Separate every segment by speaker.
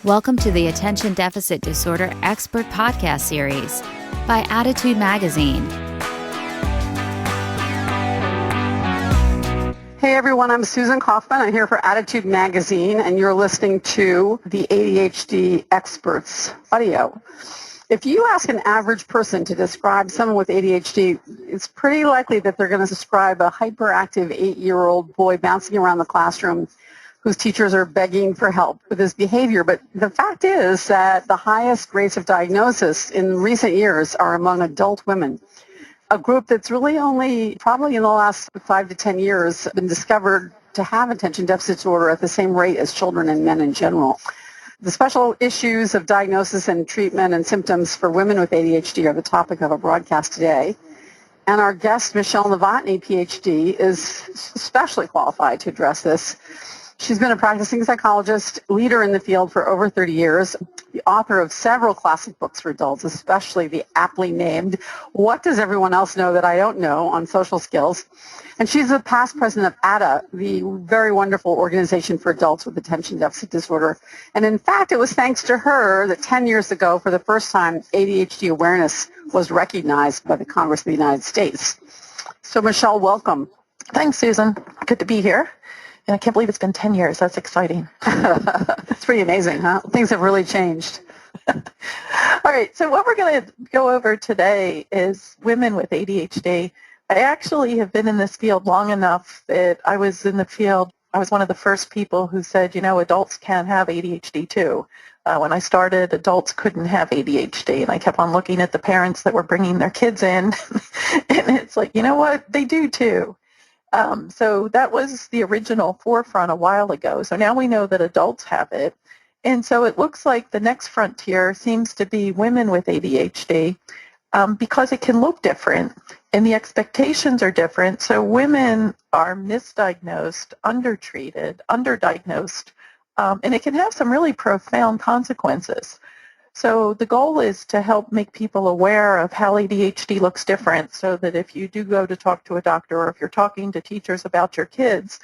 Speaker 1: Welcome to the Attention Deficit Disorder Expert Podcast Series by Attitude Magazine.
Speaker 2: Hey everyone, I'm Susan Kaufman. I'm here for Attitude Magazine, and you're listening to the ADHD Experts audio. If you ask an average person to describe someone with ADHD, it's pretty likely that they're going to describe a hyperactive 8-year-old boy bouncing around the classroom whose teachers are begging for help with his behavior. But the fact is that the highest rates of diagnosis in recent years are among adult women, a group that's really only probably in the last 5 to 10 years been discovered to have attention deficit disorder at the same rate as children and men in general. The special issues of diagnosis and treatment and symptoms for women with ADHD are the topic of our broadcast today. And our guest, Michele Novotni, Ph.D., is especially qualified to address this. She's been a practicing psychologist, leader in the field for over 30 years, the author of several classic books for adults, especially the aptly named What Does Everyone Else Know That I Don't Know on Social Skills. And she's the past president of ADA, the very wonderful organization for adults with attention deficit disorder. And in fact, it was thanks to her that 10 years ago, for the first time, ADHD awareness was recognized by the Congress of the United States. So Michele, welcome.
Speaker 3: Thanks, Susan. Good to be here. And I can't believe it's been 10 years. That's exciting.
Speaker 2: It's pretty amazing, huh? Things have really changed.
Speaker 3: All right. So what we're going to go over today is women with ADHD. I actually have been in this field long enough that I was in the field. I was one of the first people who said, adults can have ADHD too. When I started, adults couldn't have ADHD. And I kept on looking at the parents that were bringing their kids in. And it's like, you know what? They do too. So that was the original forefront a while ago. So now we know that adults have it. And so it looks like the next frontier seems to be women with ADHD because it can look different and the expectations are different. So women are misdiagnosed, undertreated, underdiagnosed, and it can have some really profound consequences. So the goal is to help make people aware of how ADHD looks different so that if you do go to talk to a doctor or if you're talking to teachers about your kids,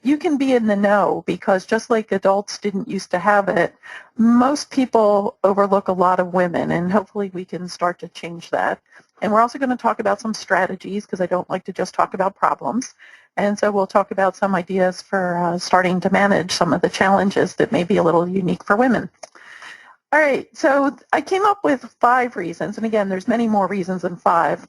Speaker 3: you can be in the know because just like adults didn't used to have it, most people overlook a lot of women, and hopefully we can start to change that. And we're also going to talk about some strategies because I don't like to just talk about problems. And so we'll talk about some ideas for starting to manage some of the challenges that may be a little unique for women. All right, so I came up with 5 reasons, and again, there's many more reasons than 5,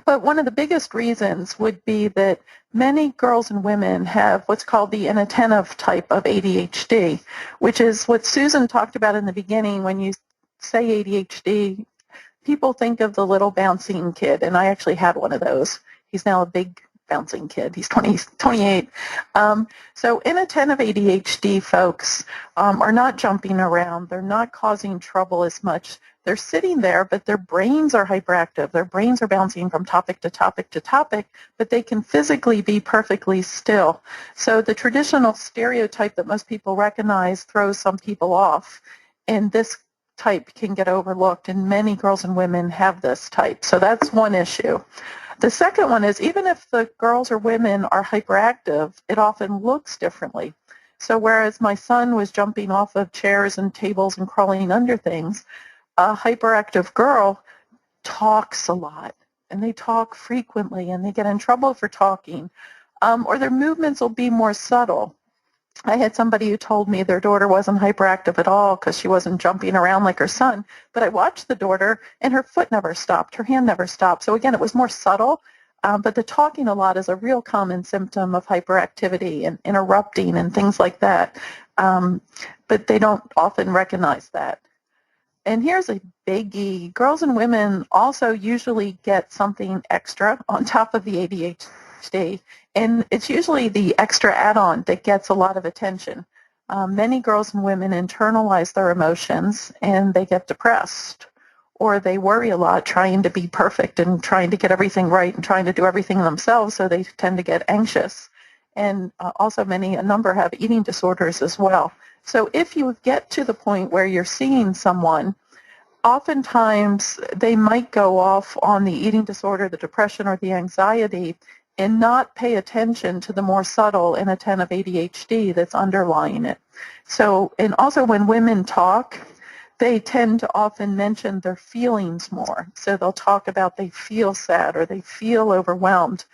Speaker 3: but one of the biggest reasons would be that many girls and women have what's called the inattentive type of ADHD, which is what Susan talked about in the beginning. When you say ADHD, people think of the little bouncing kid, and I actually had one of those. He's now a big bouncing kid. He's 28. So inattentive ADHD folks are not jumping around. They're not causing trouble as much. They're sitting there, but their brains are hyperactive. Their brains are bouncing from topic to topic to topic, but they can physically be perfectly still. So the traditional stereotype that most people recognize throws some people off, and this type can get overlooked, and many girls and women have this type. So that's one issue. The second one is even if the girls or women are hyperactive, it often looks differently. So whereas my son was jumping off of chairs and tables and crawling under things, a hyperactive girl talks a lot, and they talk frequently, and they get in trouble for talking, or their movements will be more subtle. I had somebody who told me their daughter wasn't hyperactive at all because she wasn't jumping around like her son. But I watched the daughter, and her foot never stopped. Her hand never stopped. So, again, it was more subtle. But the talking a lot is a real common symptom of hyperactivity and interrupting and things like that. But they don't often recognize that. And here's a biggie. Girls and women also usually get something extra on top of the ADHD. And it's usually the extra add-on that gets a lot of attention. Many girls and women internalize their emotions and they get depressed, or they worry a lot trying to be perfect and trying to get everything right and trying to do everything themselves, so they tend to get anxious. And also a number have eating disorders as well. So if you get to the point where you're seeing someone, oftentimes they might go off on the eating disorder, the depression, or the anxiety, and not pay attention to the more subtle inattentive ADHD that's underlying it. So, and also when women talk, they tend to often mention their feelings more. So they'll talk about they feel sad or they feel overwhelmed.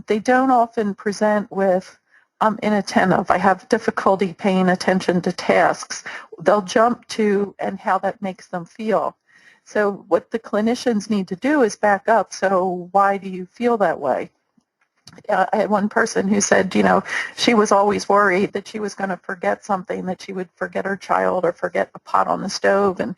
Speaker 3: They don't often present with, I'm inattentive, I have difficulty paying attention to tasks. They'll jump to and how that makes them feel. So what the clinicians need to do is back up. So why do you feel that way? I had one person who said, she was always worried that she was going to forget something, that she would forget her child or forget a pot on the stove. And,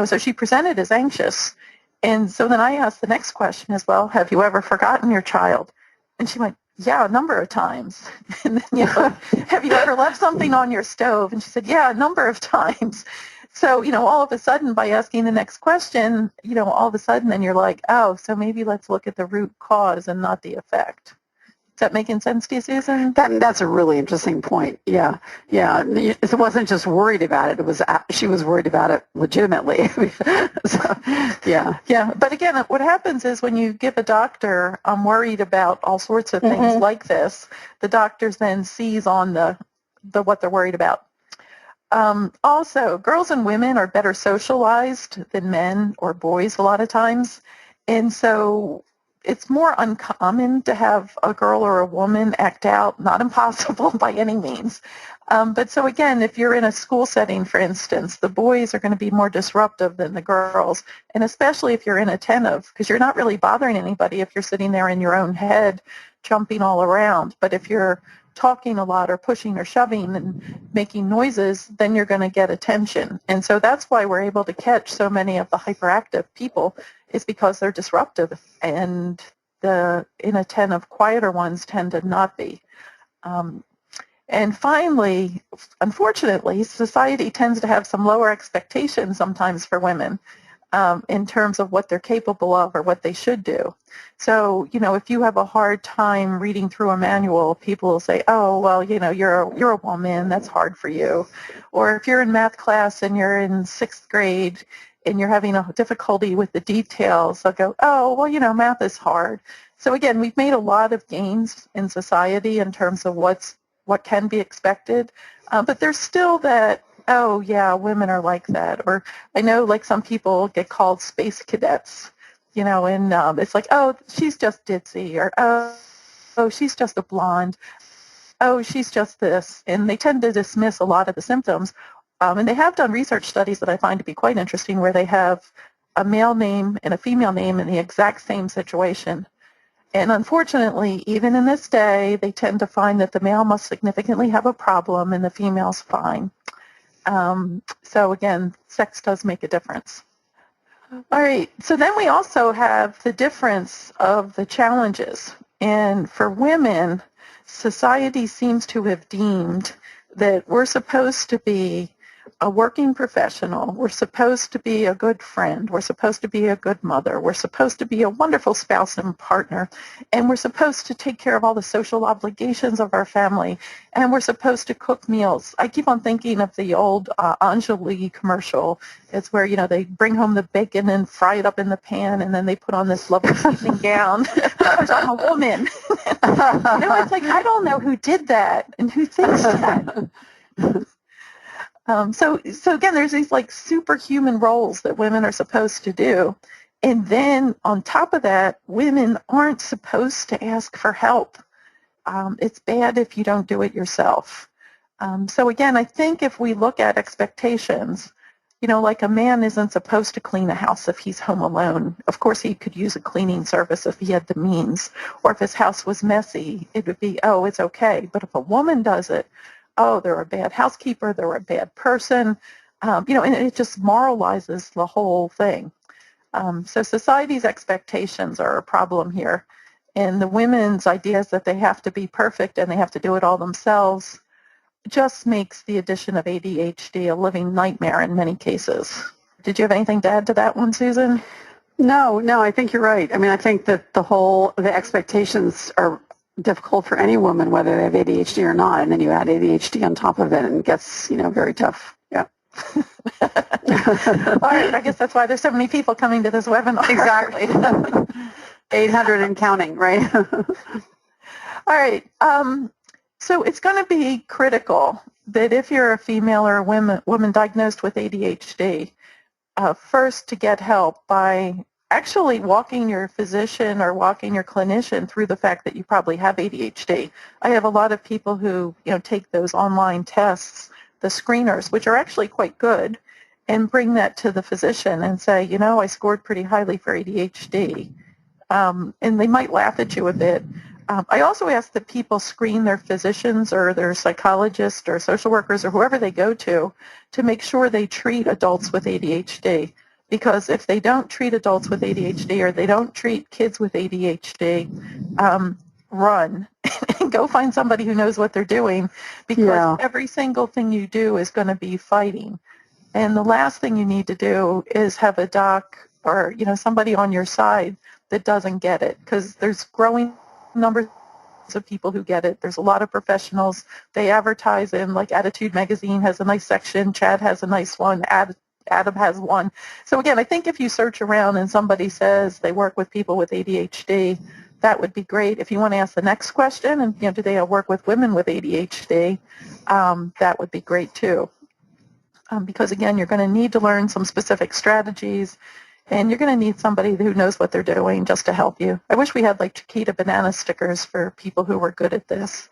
Speaker 3: so she presented as anxious. And so then I asked the next question as well, have you ever forgotten your child? And she went, yeah, a number of times. And then, have you ever left something on your stove? And she said, yeah, a number of times. So, all of a sudden, by asking the next question, all of a sudden, then you're like, oh, so maybe let's look at the root cause and not the effect. Is that making sense to you, Susan?
Speaker 2: That's a really interesting point. Yeah. It wasn't just worried about it. She was worried about it legitimately. So, yeah.
Speaker 3: Yeah. But again, what happens is when you give a doctor, I'm worried about all sorts of things like this, the doctors then seize on the what they're worried about. Also, girls and women are better socialized than men or boys a lot of times. And so it's more uncommon to have a girl or a woman act out, not impossible by any means. But so again, if you're in a school setting, for instance, the boys are going to be more disruptive than the girls, and especially if you're inattentive, because you're not really bothering anybody if you're sitting there in your own head jumping all around. But if you're talking a lot or pushing or shoving and making noises, then you're going to get attention. And so that's why we're able to catch so many of the hyperactive people, is because they're disruptive, and the inattentive, quieter ones tend to not be. And finally, unfortunately, society tends to have some lower expectations sometimes for women in terms of what they're capable of or what they should do. So, if you have a hard time reading through a manual, people will say, oh, well, you're a woman, that's hard for you. Or if you're in math class and you're in sixth grade and you're having a difficulty with the details, they'll go, oh, well, math is hard. So again, we've made a lot of gains in society in terms of what can be expected, but there's still that, oh, yeah, women are like that. Or I know, like, some people get called space cadets, and it's like, oh, she's just ditzy, or oh, she's just a blonde, oh, she's just this. And they tend to dismiss a lot of the symptoms. And they have done research studies that I find to be quite interesting, where they have a male name and a female name in the exact same situation. And unfortunately, even in this day, they tend to find that the male must significantly have a problem and the female's fine. So again, sex does make a difference. All right, so then we also have the difference of the challenges. And for women, society seems to have deemed that we're supposed to be a working professional, we're supposed to be a good friend, we're supposed to be a good mother, we're supposed to be a wonderful spouse and partner, and we're supposed to take care of all the social obligations of our family, and we're supposed to cook meals. I keep on thinking of the old Anjali commercial. It's where, they bring home the bacon and fry it up in the pan, and then they put on this lovely evening gown. I'm a woman. It's like, I don't know who did that and who thinks that. So again, there's these like superhuman roles that women are supposed to do. And then on top of that, women aren't supposed to ask for help. It's bad if you don't do it yourself. So again, I think if we look at expectations, like a man isn't supposed to clean a house if he's home alone. Of course, he could use a cleaning service if he had the means. Or if his house was messy, it would be, oh, it's okay. But if a woman does it, oh, they're a bad housekeeper, they're a bad person, and it just moralizes the whole thing. So society's expectations are a problem here. And the women's ideas that they have to be perfect and they have to do it all themselves just makes the addition of ADHD a living nightmare in many cases. Did you have anything to add to that one, Susan?
Speaker 2: No, I think you're right. I mean, I think that the expectations are difficult for any woman, whether they have ADHD or not, and then you add ADHD on top of it, and it gets, very tough. Yeah.
Speaker 3: All right, I guess that's why there's so many people coming to this webinar.
Speaker 2: Exactly. 800 and counting, right?
Speaker 3: All right. So it's going to be critical that if you're a female or a woman diagnosed with ADHD, first to get help by actually walking your physician or walking your clinician through the fact that you probably have ADHD. I have a lot of people who, take those online tests, the screeners, which are actually quite good, and bring that to the physician and say, I scored pretty highly for ADHD. And they might laugh at you a bit. I also ask that people screen their physicians or their psychologists or social workers or whoever they go to make sure they treat adults with ADHD. Because if they don't treat adults with ADHD or they don't treat kids with ADHD, run and go find somebody who knows what they're doing, because every single thing you do is going to be fighting. And the last thing you need to do is have a doc or somebody on your side that doesn't get it, because there's growing numbers of people who get it. There's a lot of professionals. They advertise in, like, Attitude Magazine has a nice section. Chad has a nice one. Adam has one. So again, I think if you search around and somebody says they work with people with ADHD, that would be great. If you want to ask the next question, and do they work with women with ADHD, that would be great too. Because again, you're going to need to learn some specific strategies, and you're going to need somebody who knows what they're doing just to help you. I wish we had, like, Chiquita banana stickers for people who were good at this.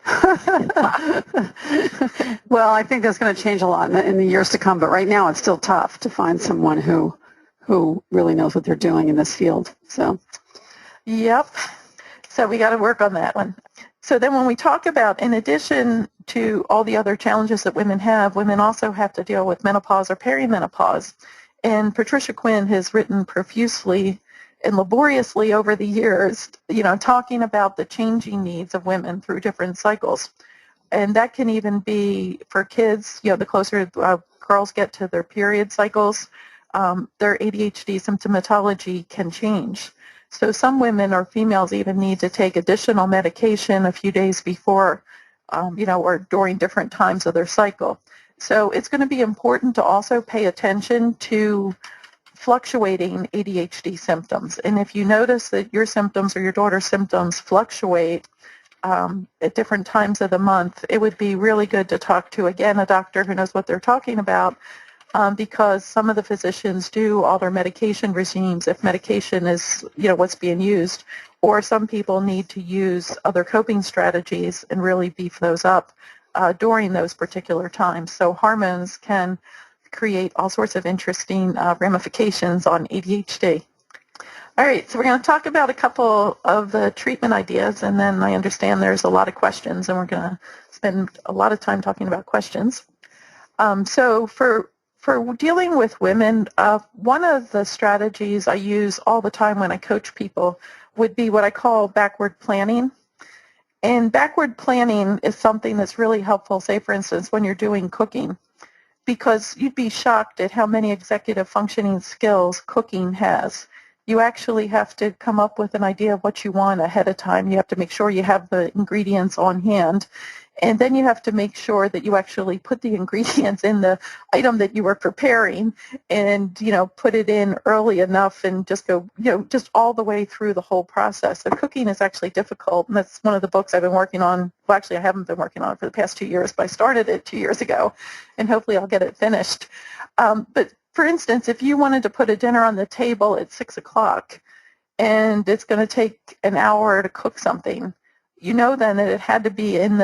Speaker 2: Well, I think that's going to change a lot in the years to come, but right now it's still tough to find someone who really knows what they're doing in this field. So,
Speaker 3: yep. So we got to work on that one. So then when we talk about, in addition to all the other challenges that women have, women also have to deal with menopause or perimenopause. And Patricia Quinn has written profusely and laboriously over the years, talking about the changing needs of women through different cycles. And that can even be for kids, the closer girls get to their period cycles, their ADHD symptomatology can change. So some women or females even need to take additional medication a few days before, or during different times of their cycle. So it's going to be important to also pay attention to fluctuating ADHD symptoms. And if you notice that your symptoms or your daughter's symptoms fluctuate at different times of the month, it would be really good to talk to, again, a doctor who knows what they're talking about, because some of the physicians do alter medication regimes if medication is, what's being used, or some people need to use other coping strategies and really beef those up during those particular times. So hormones can create all sorts of interesting ramifications on ADHD. All right, so we're going to talk about a couple of the treatment ideas, and then I understand there's a lot of questions, and we're going to spend a lot of time talking about questions. So for dealing with women, one of the strategies I use all the time when I coach people would be what I call backward planning. And backward planning is something that's really helpful, say, for instance, when you're doing cooking, because you'd be shocked at how many executive functioning skills cooking has. You actually have to come up with an idea of what you want ahead of time. You have to make sure you have the ingredients on hand. And then you have to make sure that you actually put the ingredients in the item that you were preparing and, put it in early enough and just go, just all the way through the whole process. So cooking is actually difficult, and that's one of the books I've been working on. Well, actually, I haven't been working on it for the past 2 years, but I started it 2 years ago, and hopefully I'll get it finished. But for instance, if you wanted to put a dinner on the table at 6 o'clock and it's going to take an hour to cook something, then that it had to be in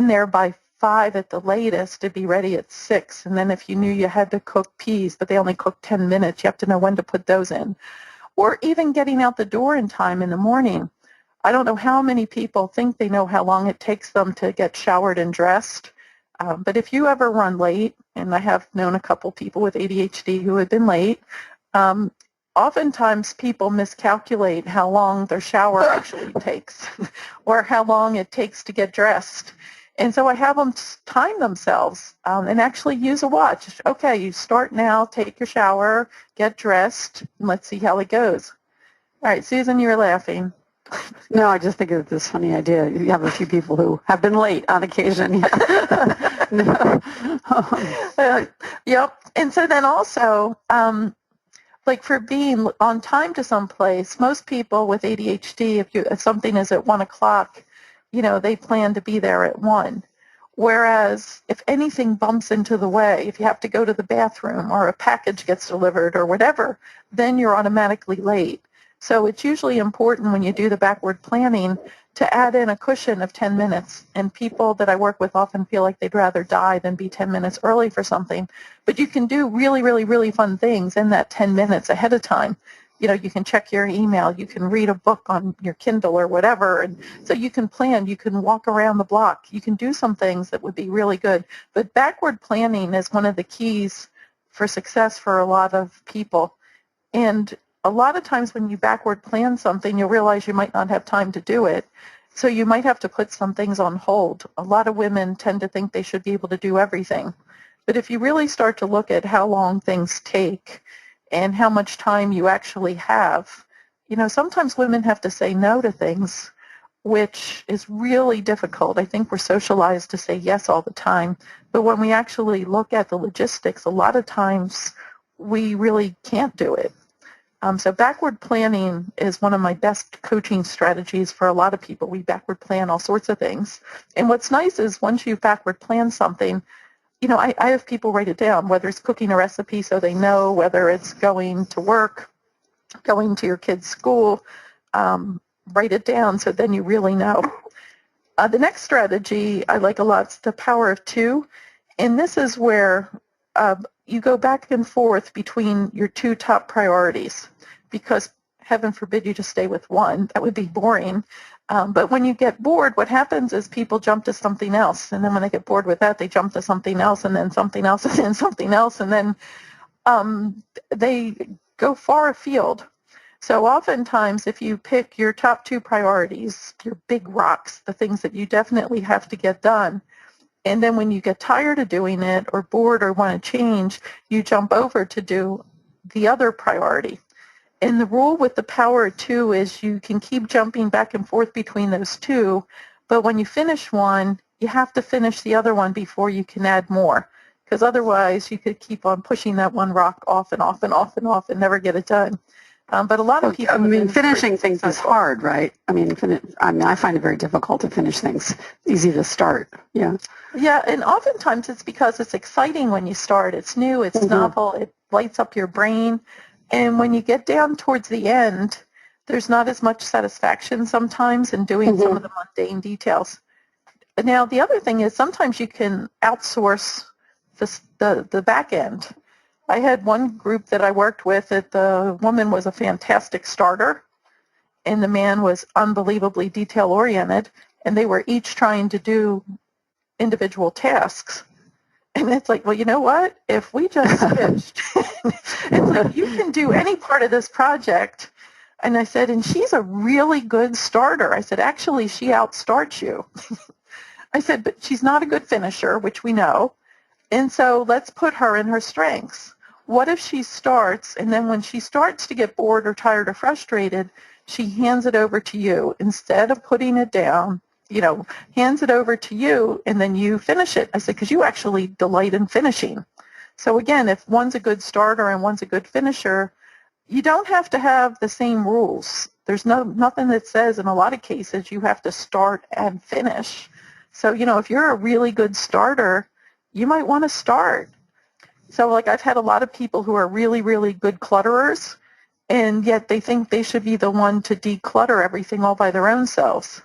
Speaker 3: there by 5 at the latest to be ready at 6. And then if you knew you had to cook peas, but they only cook 10 minutes, you have to know when to put those in. Or even getting out the door in time in the morning. I don't know how many people think they know how long it takes them to get showered and dressed. But if you ever run late, and I have known a couple people with ADHD who have been late, oftentimes people miscalculate how long their shower actually takes or how long it takes to get dressed. And so I have them time themselves and actually use a watch. Okay, you start now, take your shower, get dressed, and let's see how it goes. All right, Susan, you're laughing.
Speaker 2: No, I just think it's this funny idea. You have a few people who have been late on occasion.
Speaker 3: Yep. And so then also, like for being on time to someplace, most people with ADHD, if something is at 1 o'clock, they plan to be there at 1. Whereas if anything bumps into the way, if you have to go to the bathroom or a package gets delivered or whatever, then you're automatically late. So it's usually important when you do the backward planning to add in a cushion of 10 minutes. And people that I work with often feel like they'd rather die than be 10 minutes early for something. But you can do really, really, really fun things in that 10 minutes ahead of time. You can check your email, you can read a book on your Kindle or whatever, and so you can plan, you can walk around the block, you can do some things that would be really good. But backward planning is one of the keys for success for a lot of people. And a lot of times when you backward plan something, you'll realize you might not have time to do it. So you might have to put some things on hold. A lot of women tend to think they should be able to do everything. But if you really start to look at how long things take and how much time you actually have, sometimes women have to say no to things, which is really difficult. I think we're socialized to say yes all the time. But when we actually look at the logistics, a lot of times we really can't do it. So backward planning is one of my best coaching strategies for a lot of people. We backward plan all sorts of things. And what's nice is once you backward plan something, I have people write it down, whether it's cooking a recipe so they know, whether it's going to work, going to your kid's school, write it down so then you really know. The next strategy I like a lot is the power of 2. And this is where you go back and forth between your 2 top priorities, because heaven forbid you just stay with one. That would be boring. But when you get bored, what happens is people jump to something else. And then when they get bored with that, they jump to something else and then something else and then something else. And then they go far afield. So oftentimes, if you pick your top 2 priorities, your big rocks, the things that you definitely have to get done, and then when you get tired of doing it or bored or want to change, you jump over to do the other priority. And the rule with the power of 2 is you can keep jumping back and forth between those 2, but when you finish one, you have to finish the other one before you can add more, because otherwise you could keep on pushing that one rock off and off and off and off and never get it done. But a lot of people...
Speaker 2: finishing things is hard, right? I find it very difficult to finish things. Easy to start, yeah.
Speaker 3: Yeah, and oftentimes it's because it's exciting when you start. It's new, it's novel, it lights up your brain. And when you get down towards the end, there's not as much satisfaction sometimes in doing some of the mundane details. Now, the other thing is sometimes you can outsource the back end. I had one group that I worked with that the woman was a fantastic starter and the man was unbelievably detail-oriented, and they were each trying to do individual tasks. And it's like, well, you know what? If we just switched, it's like, you can do any part of this project. And I said, and she's a really good starter. I said, actually, she outstarts you. I said, but she's not a good finisher, which we know. And so let's put her in her strengths. What if she starts, and then when she starts to get bored or tired or frustrated, she hands it over to you instead of putting it down? Hands it over to you, and then you finish it. I said, because you actually delight in finishing. So again, if one's a good starter and one's a good finisher, you don't have to have the same rules. There's nothing that says in a lot of cases you have to start and finish. So, if you're a really good starter, you might want to start. So, like, I've had a lot of people who are really, really good clutterers, and yet they think they should be the one to declutter everything all by their own selves.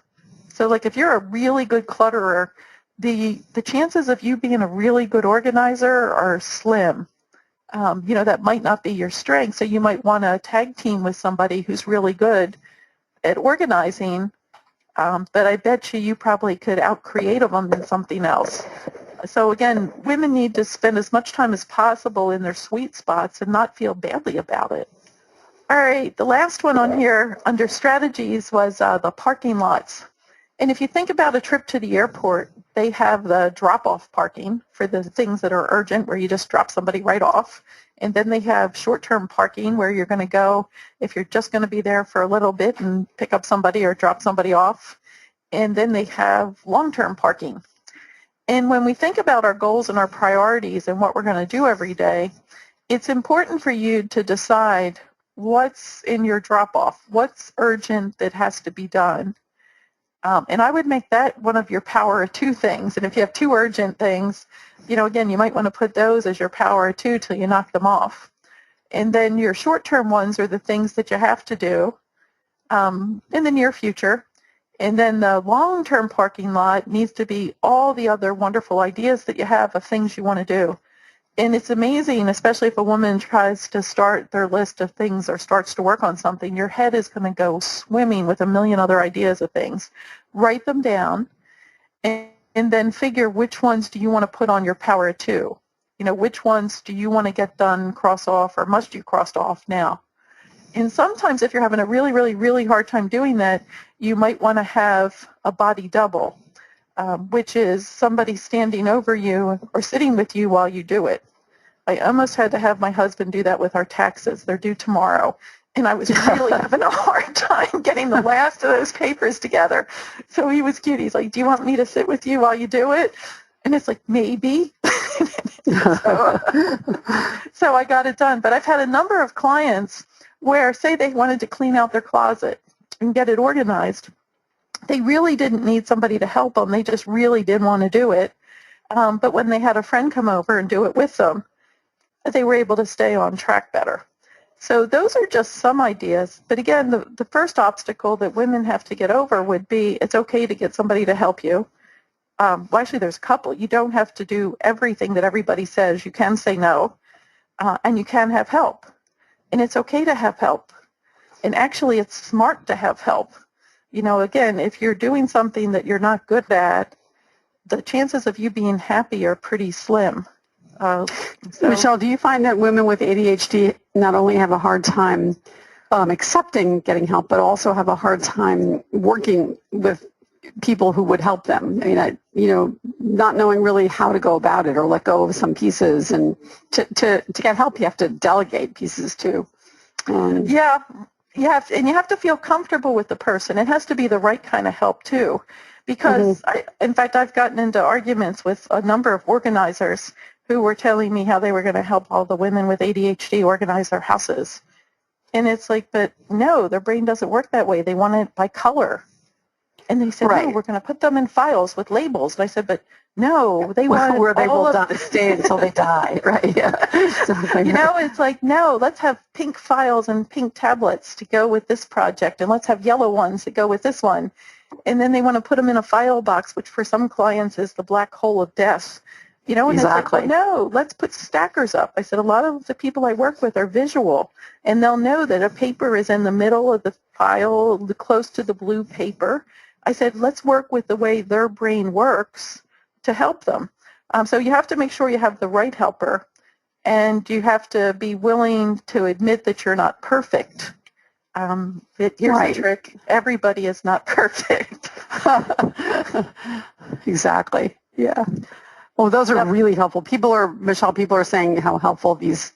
Speaker 3: So, like, if you're a really good clutterer, the chances of you being a really good organizer are slim. That might not be your strength, so you might want to tag team with somebody who's really good at organizing, but I bet you probably could out-create them in something else. So, again, women need to spend as much time as possible in their sweet spots and not feel badly about it. All right, the last one on here under strategies was the parking lots. And if you think about a trip to the airport, they have the drop-off parking for the things that are urgent where you just drop somebody right off. And then they have short-term parking where you're going to go if you're just going to be there for a little bit and pick up somebody or drop somebody off. And then they have long-term parking. And when we think about our goals and our priorities and what we're going to do every day, it's important for you to decide what's in your drop-off, what's urgent that has to be done. And I would make that one of your power of two things. And if you have two urgent things, again, you might want to put those as your power of two till you knock them off. And then your short-term ones are the things that you have to do in the near future. And then the long-term parking lot needs to be all the other wonderful ideas that you have of things you want to do. And it's amazing, especially if a woman tries to start their list of things or starts to work on something, your head is going to go swimming with a million other ideas of things. Write them down and then figure which ones do you want to put on your power of two. Which ones do you want to get done, cross off, or must you cross off now? And sometimes if you're having a really, really, really hard time doing that, you might want to have a body double, which is somebody standing over you or sitting with you while you do it. I almost had to have my husband do that with our taxes. They're due tomorrow. And I was really having a hard time getting the last of those papers together. So he was cute. He's like, do you want me to sit with you while you do it? And it's like, maybe. So I got it done. But I've had a number of clients where, say, they wanted to clean out their closet and get it organized. They really didn't need somebody to help them. They just really did want to do it. But when they had a friend come over and do it with them, they were able to stay on track better. So those are just some ideas. But again, the first obstacle that women have to get over would be it's okay to get somebody to help you. Well, actually, there's a couple. You don't have to do everything that everybody says. You can say no, and you can have help. And it's okay to have help. And actually, it's smart to have help. Again, if you're doing something that you're not good at, the chances of you being happy are pretty slim.
Speaker 2: Michele, do you find that women with ADHD not only have a hard time accepting getting help, but also have a hard time working with people who would help them? I mean, not knowing really how to go about it or let go of some pieces, and to get help, you have to delegate pieces too.
Speaker 3: Yeah, you have to feel comfortable with the person. It has to be the right kind of help too, because in fact, I've gotten into arguments with a number of organizers who were telling me how they were going to help all the women with ADHD organize their houses. And it's like, but no, their brain doesn't work that way. They want it by color. And they said, no, we're going to put them in files with labels. And I said, but no, they want
Speaker 2: where they will stay until they die, right? Yeah.
Speaker 3: It's like, no, let's have pink files and pink tablets to go with this project, and let's have yellow ones that go with this one. And then they want to put them in a file box, which for some clients is the black hole of death. And
Speaker 2: exactly.
Speaker 3: It's like, well, no, let's put stackers up. I said, a lot of the people I work with are visual, and they'll know that a paper is in the middle of the file, close to the blue paper. I said, let's work with the way their brain works to help them. So you have to make sure you have the right helper, and you have to be willing to admit that you're not perfect. Here's the trick. Everybody is not perfect.
Speaker 2: Exactly. Yeah. Well, those are really helpful. Michele, people are saying how helpful these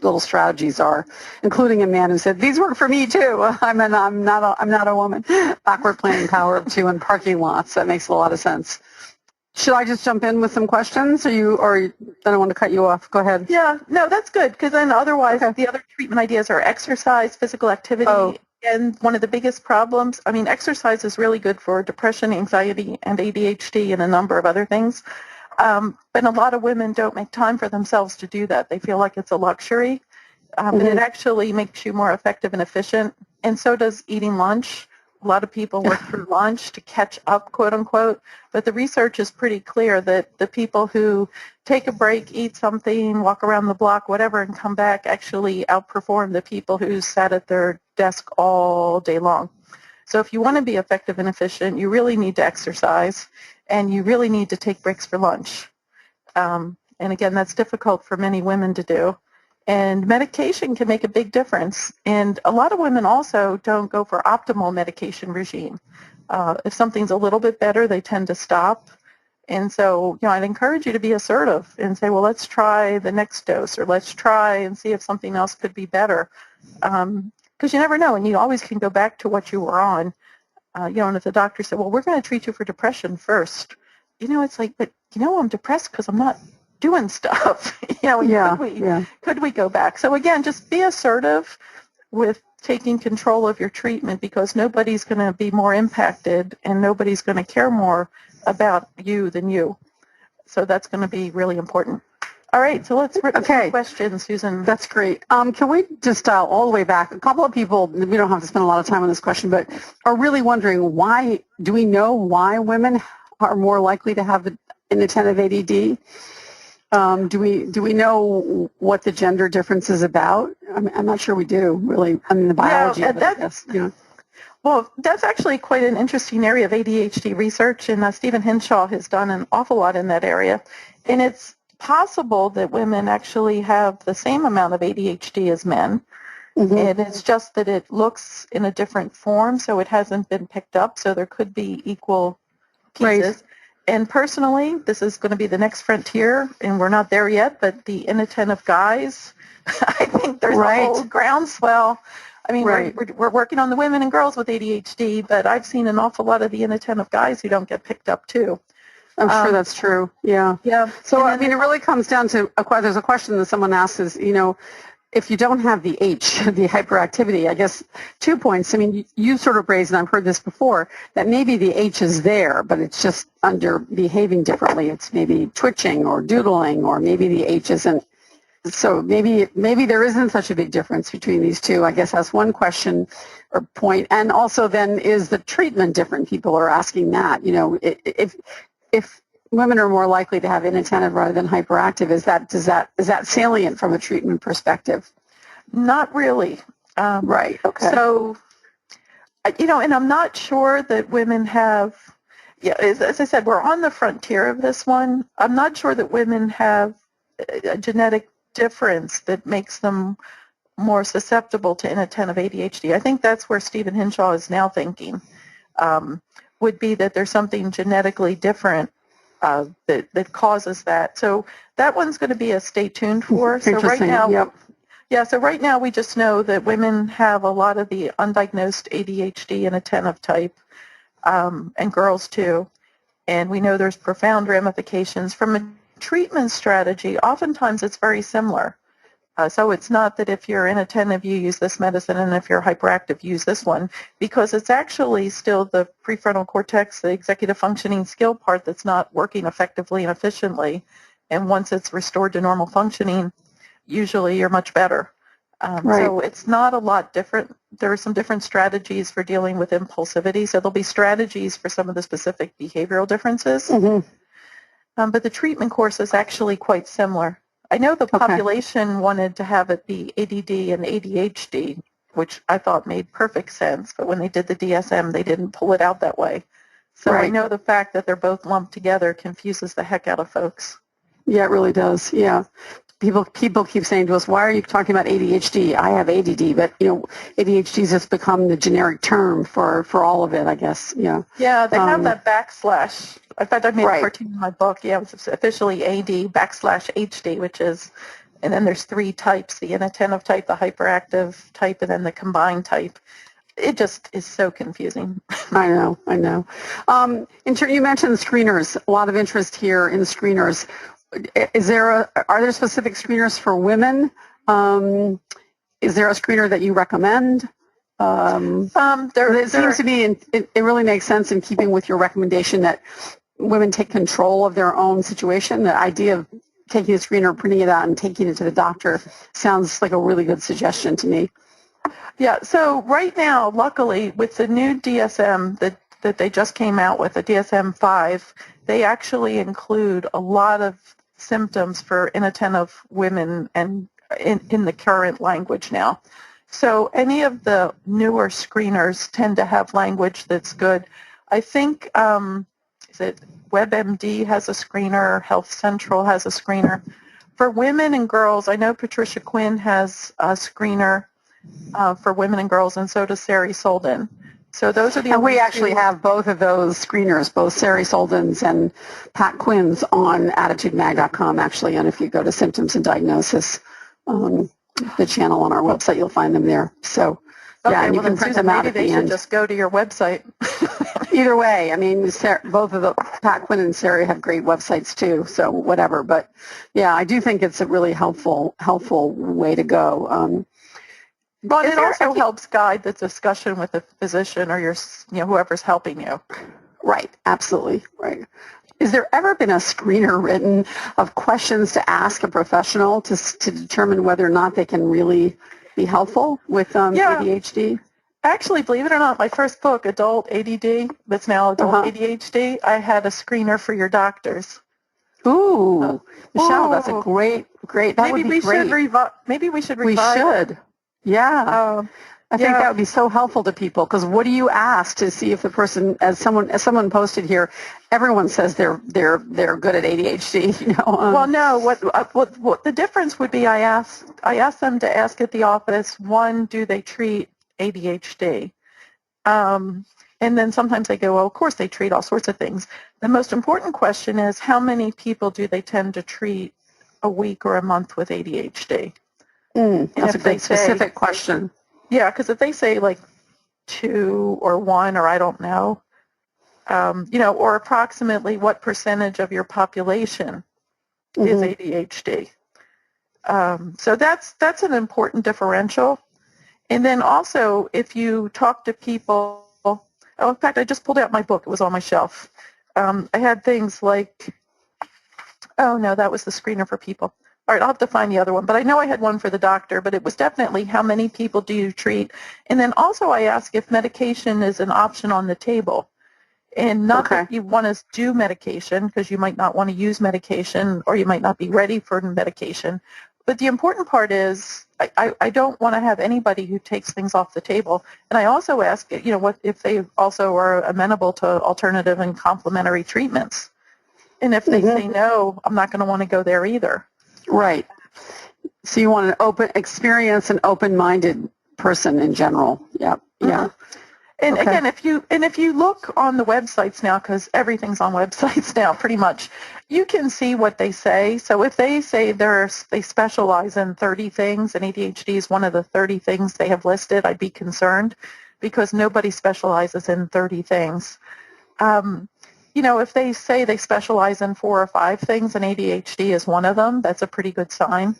Speaker 2: little strategies are, including a man who said, these work for me too. I'm not a woman. Backward planning, power of two, and parking lots. That makes a lot of sense. Should I just jump in with some questions? Or I don't want to cut you off. Go ahead.
Speaker 3: Yeah, no, that's good, because then otherwise the other treatment ideas are exercise, physical activity, and one of the biggest problems, exercise is really good for depression, anxiety, and ADHD, and a number of other things. But a lot of women don't make time for themselves to do that. They feel like it's a luxury, and it actually makes you more effective and efficient, and so does eating lunch. A lot of people work through lunch to catch up, quote unquote, but the research is pretty clear that the people who take a break, eat something, walk around the block, whatever, and come back actually outperform the people who sat at their desk all day long. So if you want to be effective and efficient, you really need to exercise, and you really need to take breaks for lunch. And again, that's difficult for many women to do. And medication can make a big difference. And a lot of women also don't go for optimal medication regime. If something's a little bit better, they tend to stop. And so, I'd encourage you to be assertive and say, well, let's try the next dose, or let's try and see if something else could be better. Because you never know, and you always can go back to what you were on. And if the doctor said, well, we're going to treat you for depression first, it's like, but I'm depressed because I'm not doing stuff. Could we go back? So again, just be assertive with taking control of your treatment, because nobody's going to be more impacted and nobody's going to care more about you than you. So that's going to be really important. All right, so let's rip some questions, Susan.
Speaker 2: That's great. Can we just dial all the way back? A couple of people, we don't have to spend a lot of time on this question, but are really wondering why, do we know why women are more likely to have inattentive ADD? Do we know what the gender difference is about? I'm not sure we do, really. I mean, the biology of it, I guess,
Speaker 3: Well, that's actually quite an interesting area of ADHD research, and Stephen Henshaw has done an awful lot in that area. And it's possible that women actually have the same amount of ADHD as men, and it's just that it looks in a different form, so it hasn't been picked up, so there could be equal pieces. Right. And personally, this is going to be the next frontier, and we're not there yet, but the inattentive guys, I think there's a whole groundswell. I mean, we're working on the women and girls with ADHD, but I've seen an awful lot of the inattentive guys who don't get picked up, too.
Speaker 2: I'm sure that's true. Yeah.
Speaker 3: Yeah.
Speaker 2: So, I mean, it really comes down to, there's a question that someone asks is, if you don't have the H, the hyperactivity, I guess 2 points. I mean, you sort of raised, and I've heard this before, that maybe the H is there, but it's just under behaving differently. It's maybe twitching or doodling, or maybe the H isn't. So maybe there isn't such a big difference between these two. I guess that's one question or point. And also then, is the treatment different? People are asking that. If women are more likely to have inattentive rather than hyperactive, is that salient from a treatment perspective?
Speaker 3: Not really.
Speaker 2: Right. Okay.
Speaker 3: So, and I'm not sure that women have. Yeah, as I said, we're on the frontier of this one. I'm not sure that women have a genetic difference that makes them more susceptible to inattentive ADHD. I think that's where Stephen Henshaw is now thinking. Would be that there's something genetically different that causes that. So that one's going to be a stay tuned for. So right now, so right now we just know that women have a lot of the undiagnosed ADHD and attentive type, and girls too. And we know there's profound ramifications. From a treatment strategy, oftentimes it's very similar. So it's not that if you're inattentive, you use this medicine, and if you're hyperactive, use this one, because it's actually still the prefrontal cortex, the executive functioning skill part that's not working effectively and efficiently. And once it's restored to normal functioning, usually you're much better. So it's not a lot different. There are some different strategies for dealing with impulsivity. So there'll be strategies for some of the specific behavioral differences. But the treatment course is actually quite similar. I know the population wanted to have it be ADD and ADHD, which I thought made perfect sense, but when they did the DSM, they didn't pull it out that way. So I know the fact that they're both lumped together confuses the heck out of folks.
Speaker 2: Yeah, it really does. Yeah. People keep saying to us, why are you talking about ADHD? I have ADD, but, ADHD has just become the generic term for all of it, I guess. Yeah.
Speaker 3: Yeah, they have that backslash. In fact, I made a cartoon in my book. Yeah, it was officially AD/HD, which is, and then there's 3 types, the inattentive type, the hyperactive type, and then the combined type. It just is so confusing.
Speaker 2: I know. You mentioned screeners. A lot of interest here in screeners. Are there specific screeners for women? Is there a screener that you recommend? It seems to be, it really makes sense in keeping with your recommendation that women take control of their own situation. The idea of taking a screener, printing it out, and taking it to the doctor sounds like a really good suggestion to me.
Speaker 3: Yeah, so right now, luckily, with the new DSM that they just came out with, the DSM-5, they actually include a lot of symptoms for inattentive women and in the current language now. So any of the newer screeners tend to have language that's good. I think, WebMD has a screener, Health Central has a screener. For women and girls, I know Patricia Quinn has a screener for women and girls, and so does Sari Solden. So those are the.
Speaker 2: And we actually have both of those screeners, both Sari Solden's and Pat Quinn's, on AttitudeMag.com, actually. And if you go to Symptoms and Diagnosis, the channel on our website, you'll find them there. So,
Speaker 3: and you can print them out at the end. Just go to your website.
Speaker 2: Either way, I mean, both of the Pat Quinn and Sarah have great websites too. So whatever, but yeah, I do think it's a really helpful way to go.
Speaker 3: Well, it also helps guide the discussion with the physician or whoever's helping you.
Speaker 2: Right, absolutely, right. Has there ever been a screener written of questions to ask a professional to determine whether or not they can really be helpful with ADHD?
Speaker 3: Actually, believe it or not, my first book, Adult ADD, that's now Adult ADHD, I had a screener for your doctors.
Speaker 2: Ooh, Michele, that's a great. That would be great.
Speaker 3: Maybe we should
Speaker 2: We should. Yeah. I think that would be so helpful to people, because what do you ask to see if the person, as someone posted here, everyone says they're good at ADHD.
Speaker 3: Well, no. What the difference would be? I ask them to ask at the office. One, do they treat ADHD? And then sometimes they go, well, of course they treat all sorts of things. The most important question is, how many people do they tend to treat a week or a month with ADHD?
Speaker 2: That's a good specific question.
Speaker 3: Yeah, because if they say like 2 or 1 or I don't know, or approximately what percentage of your population is ADHD. So that's an important differential. And then also, if you talk to people, in fact, I just pulled out my book. It was on my shelf. I had things like, oh, no, that was the screener for people. All right, I'll have to find the other one. But I know I had one for the doctor, but it was definitely how many people do you treat. And then also I ask if medication is an option on the table. And not that you want to do medication, because you might not want to use medication or you might not be ready for medication. But the important part is I don't want to have anybody who takes things off the table. And I also ask, what if they also are amenable to alternative and complementary treatments. And if they say no, I'm not going to want to go there either.
Speaker 2: Right. So you want an open experience, an open-minded person in general. Yep. Yeah.
Speaker 3: And again, if you look on the websites now, because everything's on websites now, pretty much, you can see what they say. So if they say they specialize in 30 things, and ADHD is one of the 30 things they have listed, I'd be concerned, because nobody specializes in 30 things. If they say they specialize in 4 or 5 things and ADHD is one of them, that's a pretty good sign.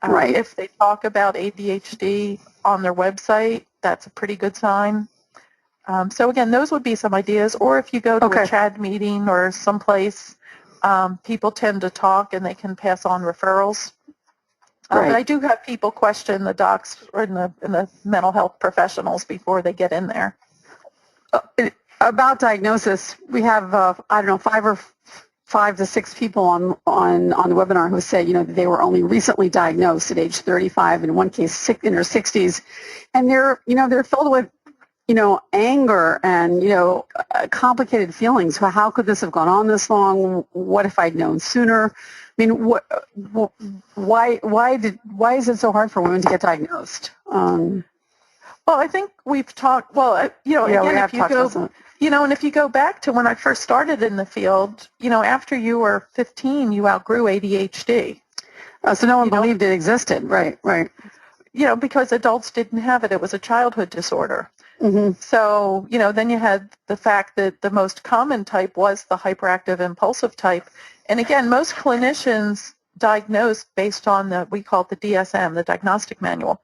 Speaker 2: Right.
Speaker 3: If they talk about ADHD on their website, that's a pretty good sign. So again, those would be some ideas. Or if you go to a CHAD meeting or someplace, people tend to talk and they can pass on referrals. But I do have people question the docs or in the mental health professionals before they get in there.
Speaker 2: About diagnosis, we have 5 to 6 people on the webinar who said they were only recently diagnosed at age 35, in one case in her 60s, and they're filled with anger and complicated feelings. How could this have gone on this long? What if I'd known sooner? I mean, why is it so hard for women to get diagnosed?
Speaker 3: Well, I think we've talked. Well, again, if you go, and if you go back to when I first started in the field, after you were 15, you outgrew ADHD.
Speaker 2: So no one believed it existed, right?
Speaker 3: Because adults didn't have it. It was a childhood disorder.
Speaker 2: Mm-hmm.
Speaker 3: So, then you had the fact that the most common type was the hyperactive impulsive type. And again, most clinicians diagnose based on we call it the DSM, the diagnostic manual.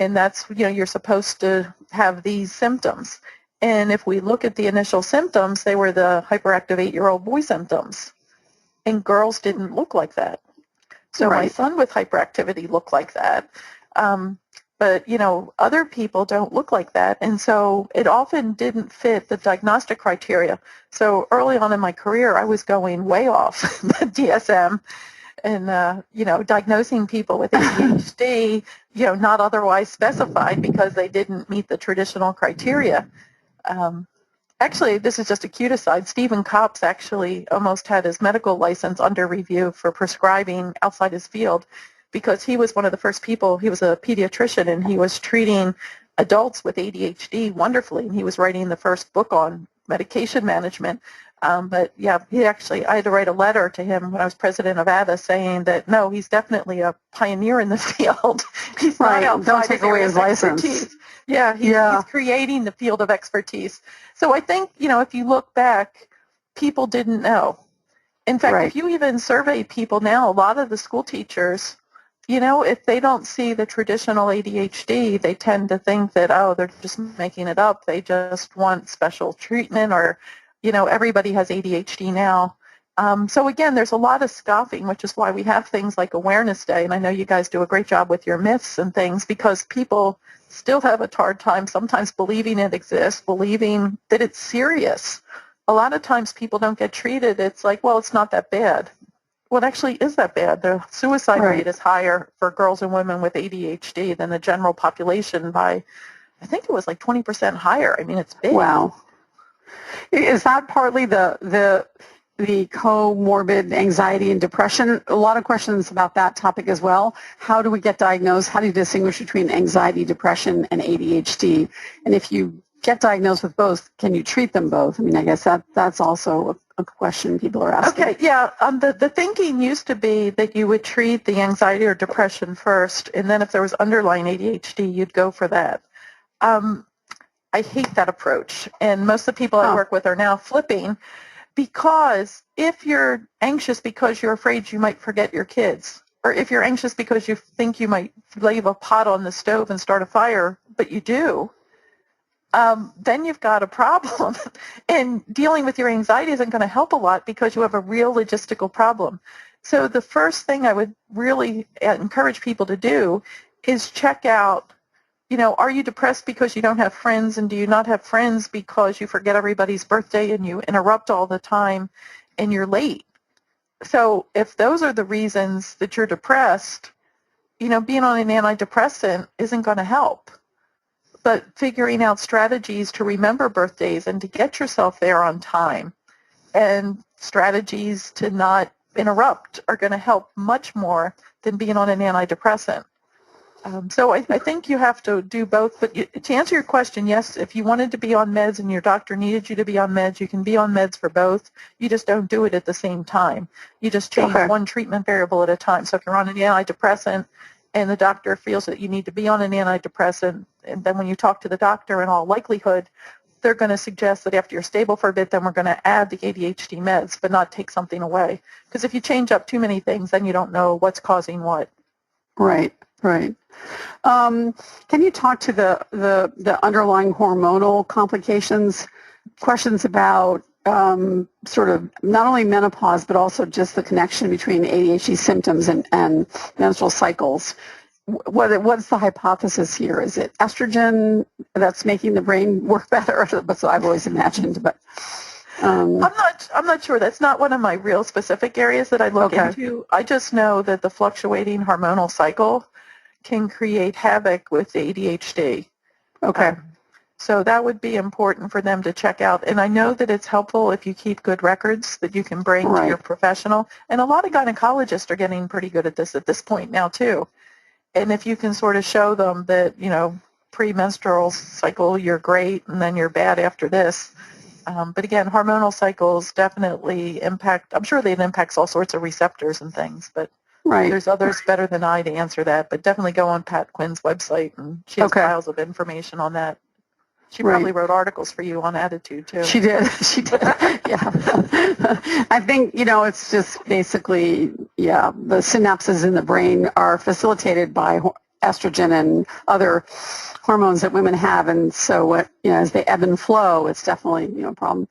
Speaker 3: And that's, you're supposed to have these symptoms. And if we look at the initial symptoms, they were the hyperactive 8-year-old boy symptoms. And girls didn't look like that. So my son with hyperactivity looked like that. But, other people don't look like that. And so it often didn't fit the diagnostic criteria. So early on in my career, I was going way off the DSM and, diagnosing people with ADHD, not otherwise specified because they didn't meet the traditional criteria. Actually, this is just a cute aside. Stephen Copps actually almost had his medical license under review for prescribing outside his field, because he was one of the first people. He was a pediatrician, and he was treating adults with ADHD wonderfully, and he was writing the first book on medication management. But yeah, I had to write a letter to him when I was president of ADA saying that, no, he's definitely a pioneer in the field. He's not
Speaker 2: Right.
Speaker 3: outside
Speaker 2: Don't take
Speaker 3: his
Speaker 2: away
Speaker 3: area
Speaker 2: his
Speaker 3: of
Speaker 2: license.
Speaker 3: expertise. Yeah, he's creating the field of expertise. So I think, if you look back, people didn't know. In fact,
Speaker 2: Right.
Speaker 3: if you even survey people now, a lot of the school teachers, if they don't see the traditional ADHD, they tend to think that, oh, they're just making it up. They just want special treatment, or, everybody has ADHD now. So again, there's a lot of scoffing, which is why we have things like Awareness Day. And I know you guys do a great job with your myths and things, because people still have a hard time sometimes believing it exists, believing that it's serious. A lot of times people don't get treated. It's like, well, it's not that bad. Well, it actually is that bad. The suicide rate is higher for girls and women with ADHD than the general population by, I think it was like 20% higher. I mean, it's big.
Speaker 2: Wow. Is that partly the comorbid anxiety and depression? A lot of questions about that topic as well. How do we get diagnosed? How do you distinguish between anxiety, depression, and ADHD? And if you get diagnosed with both, can you treat them both? I mean, I guess that's also a question people are asking.
Speaker 3: Okay, yeah. The thinking used to be that you would treat the anxiety or depression first, and then if there was underlying ADHD, you'd go for that. I hate that approach, and most of the people I work with are now flipping, because if you're anxious because you're afraid you might forget your kids, or if you're anxious because you think you might leave a pot on the stove and start a fire, but you do, then you've got a problem. And dealing with your anxiety isn't going to help a lot because you have a real logistical problem. So the first thing I would really encourage people to do is check out, are you depressed because you don't have friends, and do you not have friends because you forget everybody's birthday and you interrupt all the time and you're late? So if those are the reasons that you're depressed, being on an antidepressant isn't going to help. But figuring out strategies to remember birthdays and to get yourself there on time, and strategies to not interrupt, are going to help much more than being on an antidepressant. So I think you have to do both. But to answer your question, yes, if you wanted to be on meds and your doctor needed you to be on meds, you can be on meds for both. You just don't do it at the same time. You just change one treatment variable at a time. So if you're on an antidepressant and the doctor feels that you need to be on an antidepressant, and then when you talk to the doctor, in all likelihood, they're going to suggest that after you're stable for a bit, then we're going to add the ADHD meds, but not take something away. Because if you change up too many things, then you don't know what's causing what.
Speaker 2: Right. Can you talk to the underlying hormonal complications? Questions about sort of not only menopause, but also just the connection between ADHD symptoms and menstrual cycles. What's the hypothesis here? Is it estrogen that's making the brain work better? That's what I've always imagined, but
Speaker 3: I'm not sure. That's not one of my real specific areas that I look into. I just know that the fluctuating hormonal cycle can create havoc with ADHD.
Speaker 2: Okay.
Speaker 3: So that would be important for them to check out. And I know that it's helpful if you keep good records that you can bring to your professional. And a lot of gynecologists are getting pretty good at this point now too. And if you can sort of show them that, premenstrual cycle, you're great, and then you're bad after this. But again, hormonal cycles definitely impact, I'm sure it impacts all sorts of receptors and things, but there's others better than I to answer that. But definitely go on Pat Quinn's website, and she has piles of information on that. She probably wrote articles for you on attitude, too.
Speaker 2: She did. Yeah. I think, it's just basically, the synapses in the brain are facilitated by estrogen and other hormones that women have. And so, as they ebb and flow, it's definitely, a problem.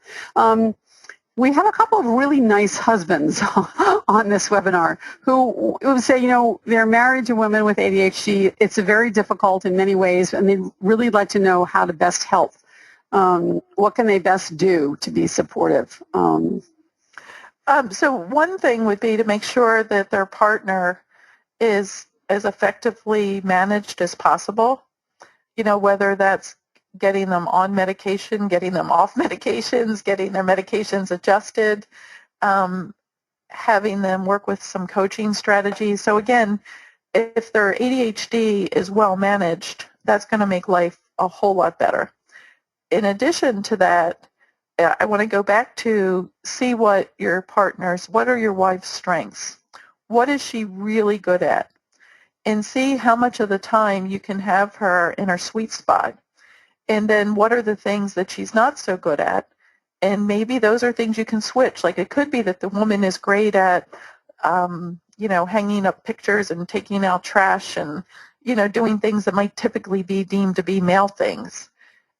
Speaker 2: We have a couple of really nice husbands on this webinar who would say, they're married to women with ADHD. It's very difficult in many ways, and they'd really like to know how to best help. What can they best do to be supportive?
Speaker 3: So one thing would be to make sure that their partner is as effectively managed as possible, whether that's getting them on medication, getting them off medications, getting their medications adjusted, having them work with some coaching strategies. So again, if their ADHD is well managed, that's going to make life a whole lot better. In addition to that, I want to go back to see what are your wife's strengths? What is she really good at? And see how much of the time you can have her in her sweet spot. And then what are the things that she's not so good at? And maybe those are things you can switch. Like it could be that the woman is great at, hanging up pictures and taking out trash and, doing things that might typically be deemed to be male things.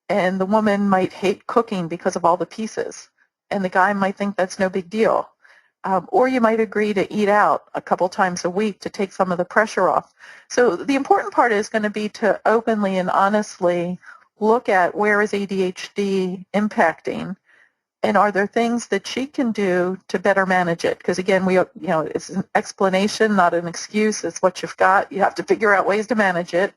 Speaker 3: And the woman might hate cooking because of all the pieces. And the guy might think that's no big deal. Or you might agree to eat out a couple times a week to take some of the pressure off. So the important part is going to be to openly and honestly look at where is ADHD impacting, and are there things that she can do to better manage it? Because again, it's an explanation, not an excuse. It's what you've got. You have to figure out ways to manage it.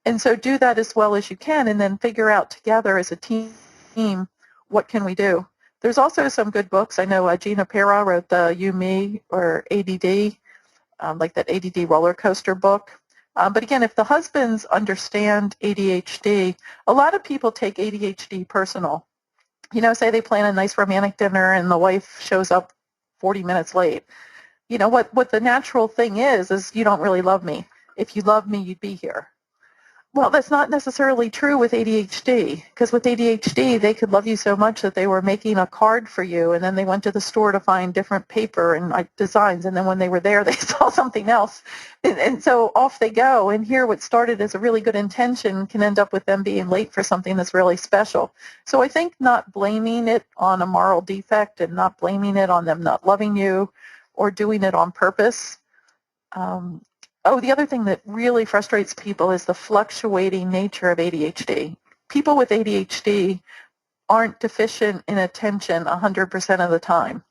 Speaker 3: And so do that as well as you can, and then figure out together as a team, what can we do? There's also some good books. I know Gina Pera wrote the You, Me, or ADD, like that ADD roller coaster book. But again, if the husbands understand ADHD, a lot of people take ADHD personal. Say they plan a nice romantic dinner and the wife shows up 40 minutes late. What the natural thing is you don't really love me. If you love me, you'd be here. Well, that's not necessarily true with ADHD, because with ADHD, they could love you so much that they were making a card for you, and then they went to the store to find different paper and designs, and then when they were there, they saw something else. And so off they go, and here what started as a really good intention can end up with them being late for something that's really special. So I think not blaming it on a moral defect and not blaming it on them not loving you or doing it on purpose. The other thing that really frustrates people is the fluctuating nature of ADHD. People with ADHD aren't deficient in attention 100% of the time.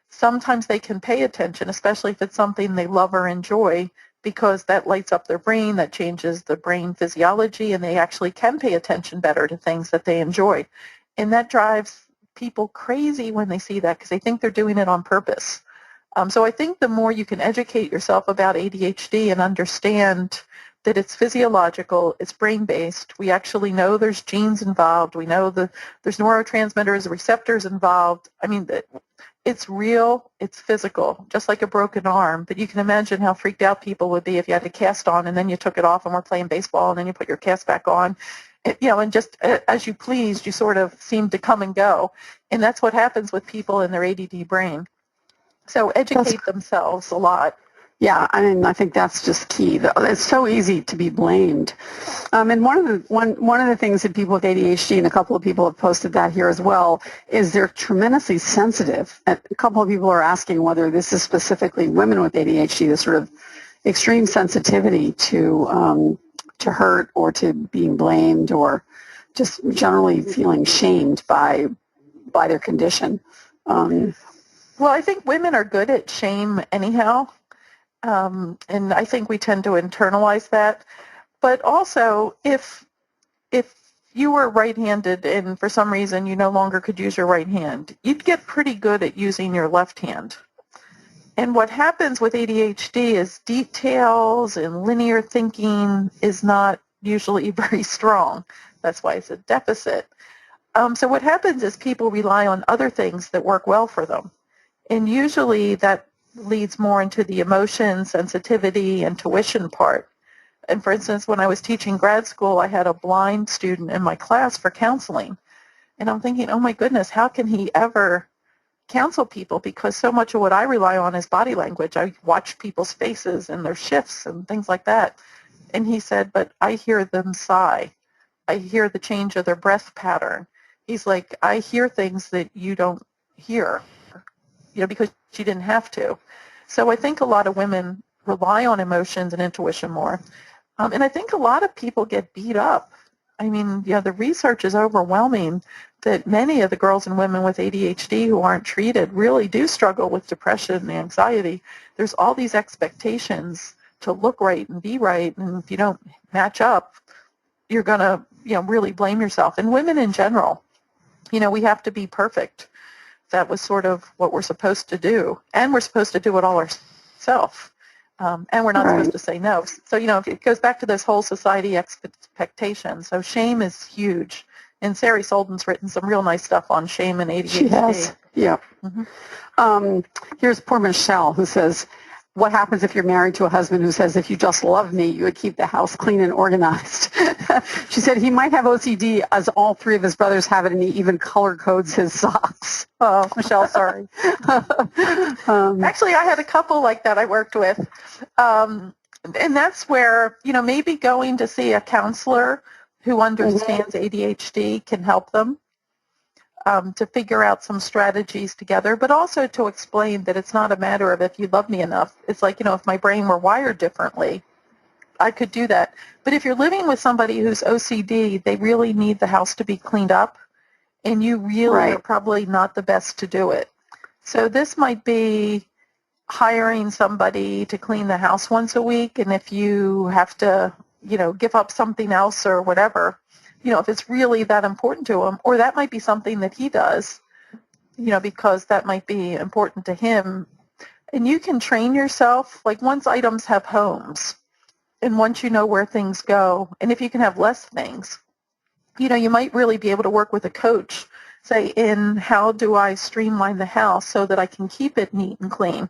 Speaker 3: Sometimes they can pay attention, especially if it's something they love or enjoy, because that lights up their brain, that changes the brain physiology, and they actually can pay attention better to things that they enjoy. And that drives people crazy when they see that because they think they're doing it on purpose. So I think the more you can educate yourself about ADHD and understand that it's physiological, it's brain-based. We actually know there's genes involved. We know there's neurotransmitters, receptors involved. I mean, it's real, it's physical, just like a broken arm. But you can imagine how freaked out people would be if you had a cast on and then you took it off and were playing baseball and then you put your cast back on. And just as you pleased, you sort of seem to come and go. And that's what happens with people in their ADD brain. So educate themselves a lot.
Speaker 2: Yeah, I mean, I think that's just key. It's so easy to be blamed. And one of the things that people with ADHD, and a couple of people have posted that here as well, is they're tremendously sensitive. And a couple of people are asking whether this is specifically women with ADHD, this sort of extreme sensitivity to hurt or to being blamed or just generally feeling shamed by their condition.
Speaker 3: Well, I think women are good at shame anyhow, and I think we tend to internalize that. But also, if you were right-handed and for some reason you no longer could use your right hand, you'd get pretty good at using your left hand. And what happens with ADHD is details and linear thinking is not usually very strong. That's why it's a deficit. So what happens is people rely on other things that work well for them. And usually that leads more into the emotion, sensitivity, intuition part. And for instance, when I was teaching grad school, I had a blind student in my class for counseling. And I'm thinking, oh my goodness, how can he ever counsel people? Because so much of what I rely on is body language. I watch people's faces and their shifts and things like that. And he said, but I hear them sigh. I hear the change of their breath pattern. He's like, I hear things that you don't hear. Because she didn't have to. So I think a lot of women rely on emotions and intuition more. And I think a lot of people get beat up. I mean, the research is overwhelming that many of the girls and women with ADHD who aren't treated really do struggle with depression and anxiety. There's all these expectations to look right and be right, and if you don't match up, you're going to, really blame yourself. And women in general, we have to be perfect. That was sort of what we're supposed to do. And we're supposed to do it all ourselves. And we're not supposed to say no. So, it goes back to this whole society expectation. So shame is huge. And Sari Solden's written some real nice stuff on shame and ADHD.
Speaker 2: She has. Yeah. Here's poor Michele who says, what happens if you're married to a husband who says, if you just love me, you would keep the house clean and organized? She said he might have OCD as all three of his brothers have it, and he even color codes his socks.
Speaker 3: Oh, Michelle, sorry. Actually, I had a couple like that I worked with. And that's where, maybe going to see a counselor who understands ADHD can help them to figure out some strategies together, but also to explain that it's not a matter of if you love me enough. It's like, if my brain were wired differently, I could do that. But if you're living with somebody who's OCD, they really need the house to be cleaned up, and you really are probably not the best to do it. So this might be hiring somebody to clean the house once a week, and if you have to, give up something else or whatever, if it's really that important to him, or that might be something that he does, because that might be important to him. And you can train yourself, like once items have homes, and once you know where things go, and if you can have less things, you might really be able to work with a coach, say, in how do I streamline the house so that I can keep it neat and clean.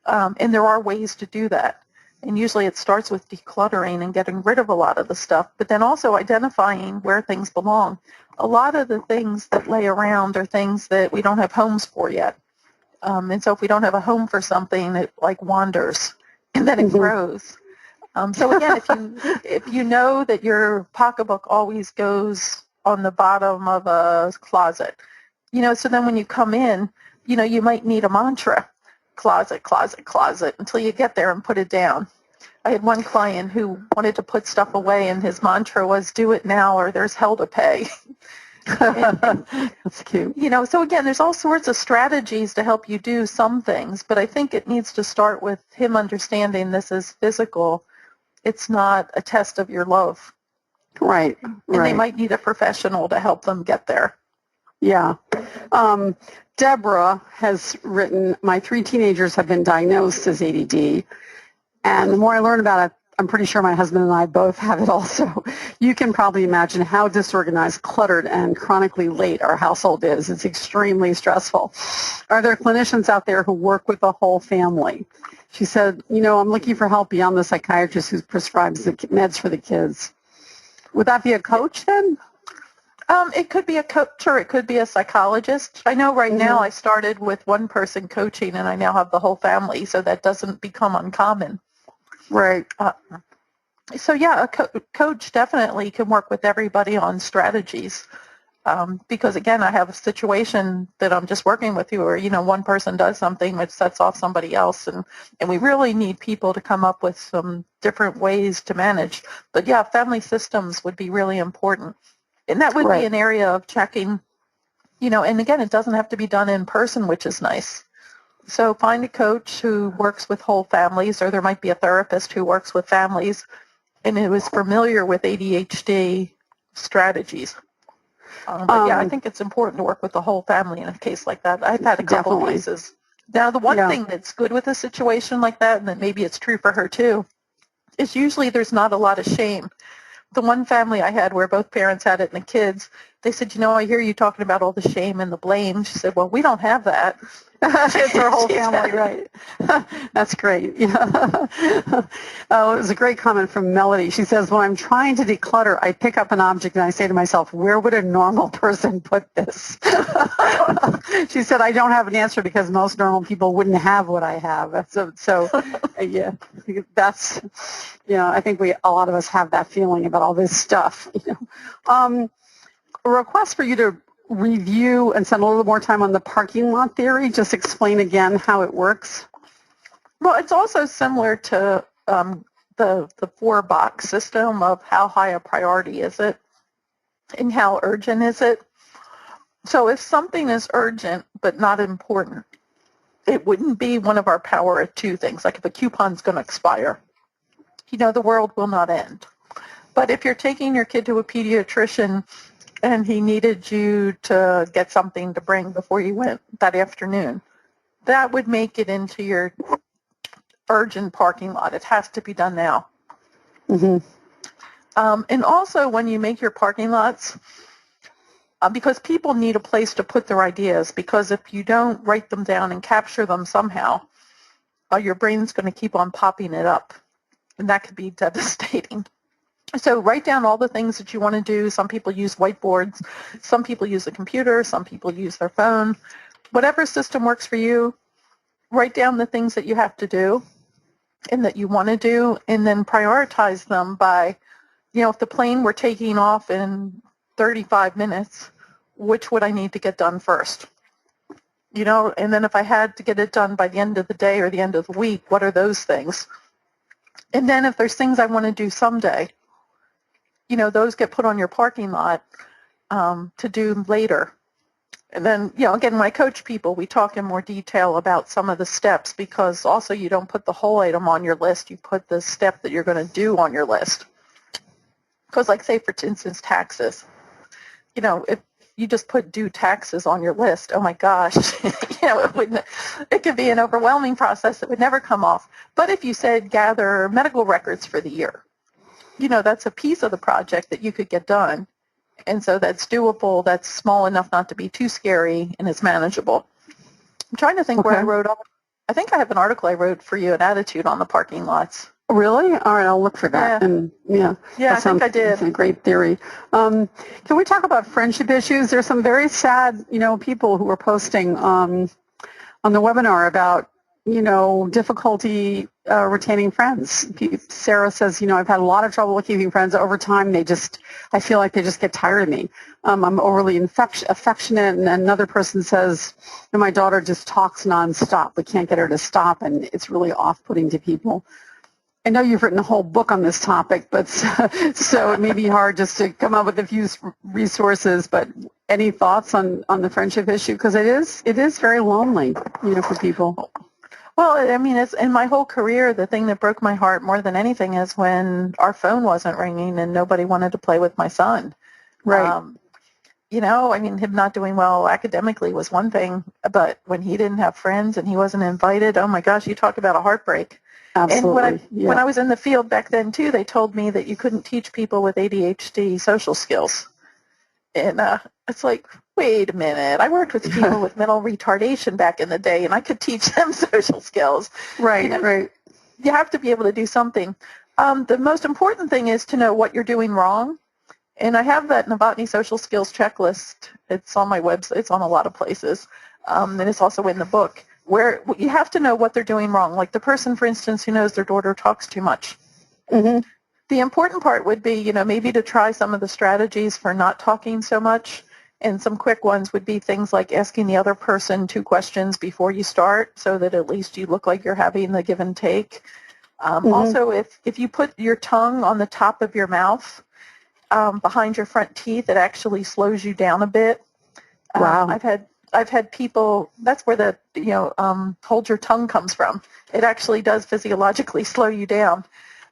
Speaker 3: And there are ways to do that. And usually it starts with decluttering and getting rid of a lot of the stuff, but then also identifying where things belong. A lot of the things that lay around are things that we don't have homes for yet. And so if we don't have a home for something, it like wanders and then it grows. So again, if you know that your pocketbook always goes on the bottom of a closet, so then when you come in, you might need a mantra. Closet, closet, closet, until you get there and put it down. I had one client who wanted to put stuff away, and his mantra was, do it now or there's hell to pay.
Speaker 2: That's cute.
Speaker 3: So again, there's all sorts of strategies to help you do some things, but I think it needs to start with him understanding this is physical. It's not a test of your love.
Speaker 2: Right.
Speaker 3: And they might need a professional to help them get there.
Speaker 2: Yeah. Deborah has written, my 3 teenagers have been diagnosed as ADD, and the more I learn about it, I'm pretty sure my husband and I both have it also. You can probably imagine how disorganized, cluttered, and chronically late our household is. It's extremely stressful. Are there clinicians out there who work with the whole family? She said, I'm looking for help beyond the psychiatrist who prescribes the meds for the kids. Would that be a coach then?
Speaker 3: It could be a coach or it could be a psychologist. I know right now I started with one person coaching and I now have the whole family, so that doesn't become uncommon.
Speaker 2: Right.
Speaker 3: So yeah, a coach definitely can work with everybody on strategies because again, I have a situation that I'm just working with you where, one person does something which sets off somebody else, and we really need people to come up with some different ways to manage. But yeah, family systems would be really important. And that would be an area of checking, and again, it doesn't have to be done in person, which is nice. So find a coach who works with whole families, or there might be a therapist who works with families and who is familiar with ADHD strategies. But yeah, I think it's important to work with the whole family in a case like that. I've had a couple of cases. Now, the one thing that's good with a situation like that, and that maybe it's true for her too, is usually there's not a lot of shame. The one family I had where both parents had it and the kids, they said, I hear you talking about all the shame and the blame. She said, well, we don't have that. It's our whole family, right?
Speaker 2: That's great. Yeah. It was a great comment from Melody. She says, when I'm trying to declutter, I pick up an object and I say to myself, where would a normal person put this? She said, I don't have an answer because most normal people wouldn't have what I have. So yeah, that's, I think a lot of us have that feeling about all this stuff. A request for you to review and spend a little more time on the parking lot theory. Just explain again how it works.
Speaker 3: Well, it's also similar to the 4-box system of how high a priority is it and how urgent is it. So if something is urgent but not important, it wouldn't be one of our power of 2 things. Like if a coupon's going to expire, the world will not end. But if you're taking your kid to a pediatrician and he needed you to get something to bring before you went that afternoon, that would make it into your urgent parking lot. It has to be done now.
Speaker 2: Mm-hmm.
Speaker 3: And also when you make your parking lots, because people need a place to put their ideas, because if you don't write them down and capture them somehow, your brain's going to keep on popping it up, and that could be devastating. So write down all the things that you want to do. Some people use whiteboards. Some people use a computer. Some people use their phone. Whatever system works for you, write down the things that you have to do and that you want to do, and then prioritize them by, if the plane were taking off in 35 minutes, which would I need to get done first? And then if I had to get it done by the end of the day or the end of the week, what are those things? And then if there's things I want to do someday, those get put on your parking lot to do later. And then, again, when I coach people, we talk in more detail about some of the steps, because also you don't put the whole item on your list. You put the step that you're going to do on your list. Because, like, say, for instance, taxes. If you just put due taxes on your list, oh, my gosh, it could be an overwhelming process that would never come off. But if you said gather medical records for the year, that's a piece of the project that you could get done. And so that's doable, that's small enough not to be too scary, and it's manageable. I'm trying to think where I wrote off. I think I have an article I wrote for you, an attitude on the parking lots.
Speaker 2: Really? All right, I'll look for that.
Speaker 3: Yeah,
Speaker 2: and
Speaker 3: I think I did.
Speaker 2: That's a great theory. Can we talk about friendship issues? There's some very sad, people who are posting on the webinar about, difficulty retaining friends. Sarah says, I've had a lot of trouble keeping friends. Over time, I feel like they just get tired of me. I'm overly affectionate. And another person says, my daughter just talks nonstop. We can't get her to stop, and it's really off-putting to people. I know you've written a whole book on this topic, but so it may be hard just to come up with a few resources, but any thoughts on the friendship issue? Because it is very lonely, for people.
Speaker 3: Well, I mean, it's in my whole career, the thing that broke my heart more than anything is when our phone wasn't ringing and nobody wanted to play with my son.
Speaker 2: Right.
Speaker 3: Him not doing well academically was one thing, but when he didn't have friends and he wasn't invited, oh my gosh, you talk about a heartbreak.
Speaker 2: Absolutely.
Speaker 3: And when I was in the field back then too, they told me that you couldn't teach people with ADHD social skills. And it's like, wait a minute. I worked with people with mental retardation back in the day, and I could teach them social skills.
Speaker 2: Right, right.
Speaker 3: You have to be able to do something. The most important thing is to know what you're doing wrong. And I have that Novotni social skills checklist. It's on my website. It's on a lot of places. And it's also in the book, where you have to know what they're doing wrong. Like the person, for instance, who knows their daughter talks too much. Mm-hmm. The important part would be, maybe to try some of the strategies for not talking so much. And some quick ones would be things like asking the other person 2 questions before you start, so that at least you look like you're having the give and take. Also, if you put your tongue on the top of your mouth, behind your front teeth, it actually slows you down a bit.
Speaker 2: Wow.
Speaker 3: I've had people, that's where the, hold your tongue comes from. It actually does physiologically slow you down.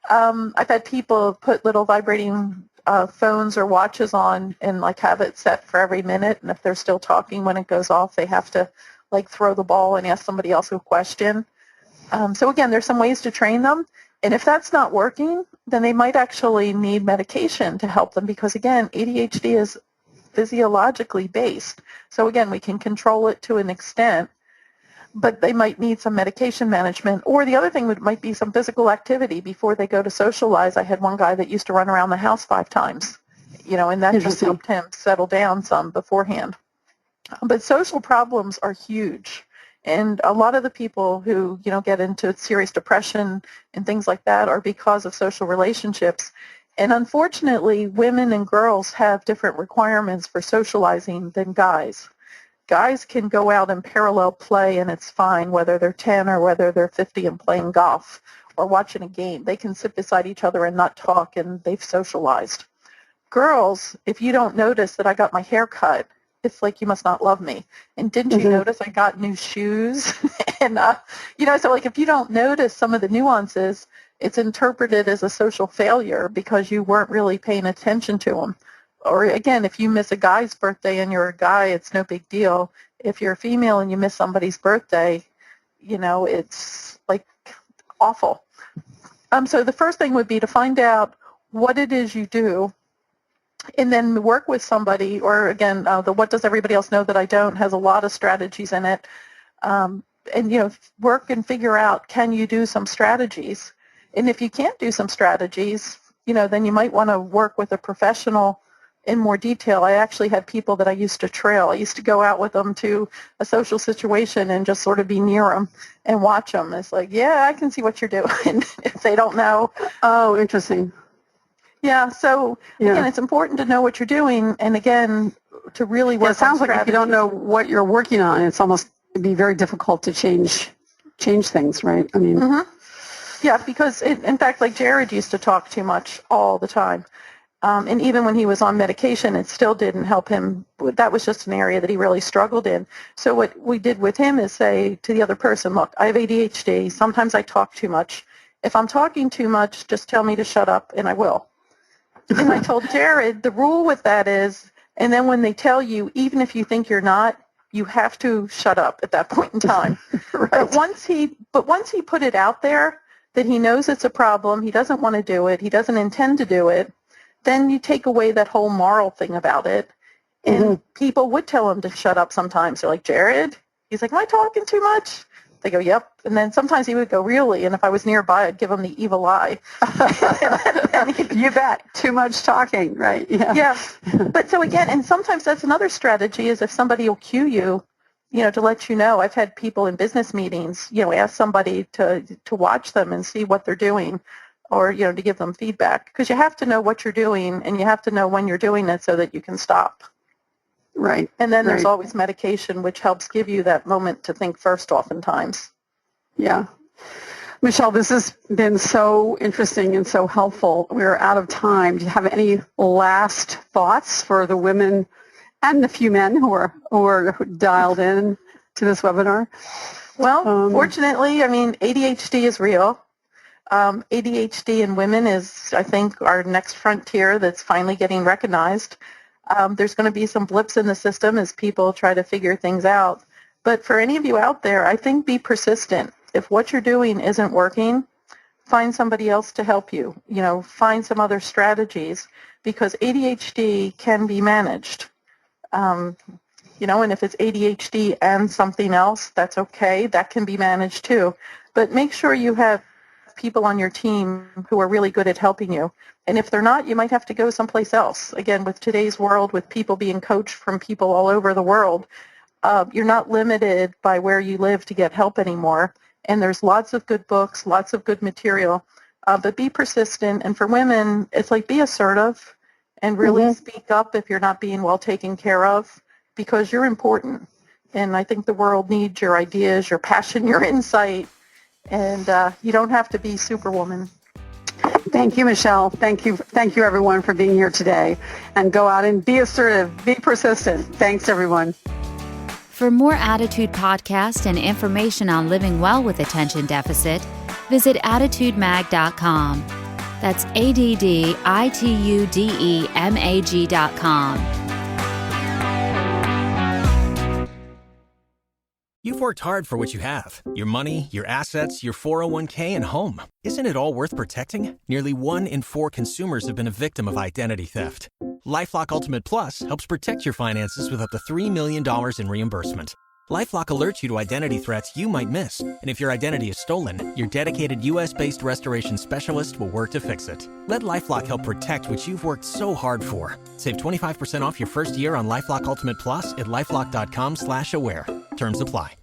Speaker 3: I've had people put little vibrating phones or watches on and have it set for every minute. And if they're still talking when it goes off, they have to throw the ball and ask somebody else a question. So again, there's some ways to train them. And if that's not working, then they might actually need medication to help them, because again, ADHD is physiologically based. So again, we can control it to an extent, but they might need some medication management. Or the other thing might be some physical activity before they go to socialize. I had one guy that used to run around the house 5 times, and that just helped him settle down some beforehand. But social problems are huge. And a lot of the people who, get into serious depression and things like that are because of social relationships. And unfortunately, women and girls have different requirements for socializing than guys. Guys can go out and parallel play, and it's fine, whether they're 10 or whether they're 50 and playing golf or watching a game. They can sit beside each other and not talk, and they've socialized. Girls, if you don't notice that I got my hair cut, it's like you must not love me. And didn't you notice I got new shoes? And, so if you don't notice some of the nuances, it's interpreted as a social failure because you weren't really paying attention to them. Or again, if you miss a guy's birthday and you're a guy, it's no big deal. If you're a female and you miss somebody's birthday, it's awful. So the first thing would be to find out what it is you do and then work with somebody, or again, the what does everybody else know that I don't has a lot of strategies in it. And, work and figure out, can you do some strategies? And if you can't do some strategies, then you might want to work with a professional in more detail. I actually had people that I used to trail. I used to go out with them to a social situation and just sort of be near them and watch them. It's like, yeah, I can see what you're doing if they don't know.
Speaker 2: Oh, interesting.
Speaker 3: Yeah, so again, it's important to know what you're doing, and again, to really work on strategies.
Speaker 2: It sounds like if you don't know what you're working on, it'd be very difficult to change things, right? I mean,
Speaker 3: yeah, because in fact, like Jared used to talk too much all the time. And even when he was on medication, it still didn't help him. That was just an area that he really struggled in. So what we did with him is say to the other person, look, I have ADHD. Sometimes I talk too much. If I'm talking too much, just tell me to shut up, and I will. And I told Jared, the rule with that is, and then when they tell you, even if you think you're not, you have to shut up at that point in time.
Speaker 2: Right.
Speaker 3: But once he put it out there that he knows it's a problem, he doesn't want to do it, he doesn't intend to do it, then you take away that whole moral thing about it. And people would tell him to shut up sometimes. They're like, Jared? He's like, am I talking too much? They go, yep. And then sometimes he would go, really? And if I was nearby, I'd give him the evil eye.
Speaker 2: You bet. Too much talking, right? Yeah.
Speaker 3: Yeah. But so again, and sometimes that's another strategy, is if somebody will cue you, to let you know. I've had people in business meetings, ask somebody to watch them and see what they're doing, or, to give them feedback. Because you have to know what you're doing, and you have to know when you're doing it so that you can stop.
Speaker 2: Right.
Speaker 3: And then there's always medication, which helps give you that moment to think first oftentimes.
Speaker 2: Yeah. Michele, this has been so interesting and so helpful. We're out of time. Do you have any last thoughts for the women and the few men who are dialed in to this webinar?
Speaker 3: Well, fortunately, ADHD is real. ADHD in women is, I think, our next frontier that's finally getting recognized. There's going to be some blips in the system as people try to figure things out. But for any of you out there, I think be persistent. If what you're doing isn't working, find somebody else to help you. Find some other strategies, because ADHD can be managed. And if it's ADHD and something else, that's okay. That can be managed too. But make sure you have people on your team who are really good at helping you. And if they're not, you might have to go someplace else. Again, with today's world, with people being coached from people all over the world, you're not limited by where you live to get help anymore. And there's lots of good books, lots of good material. But be persistent. And for women, it's like, be assertive and really speak up if you're not being well taken care of, because you're important. And I think the world needs your ideas, your passion, your insight. And you don't have to be Superwoman.
Speaker 2: Thank you, Michele. Thank you, everyone, for being here today. And go out and be assertive, be persistent. Thanks, everyone.
Speaker 1: For more Attitude podcasts and information on living well with attention deficit, visit attitudemag.com. That's ADDITUDEMAG.com.
Speaker 4: You've worked hard for what you have. Your money, your assets, your 401k, and home. Isn't it all worth protecting? Nearly 1 in 4 consumers have been a victim of identity theft. LifeLock Ultimate Plus helps protect your finances with up to $3 million in reimbursement. LifeLock alerts you to identity threats you might miss. And if your identity is stolen, your dedicated U.S.-based restoration specialist will work to fix it. Let LifeLock help protect what you've worked so hard for. Save 25% off your first year on LifeLock Ultimate Plus at LifeLock.com/aware. Terms apply.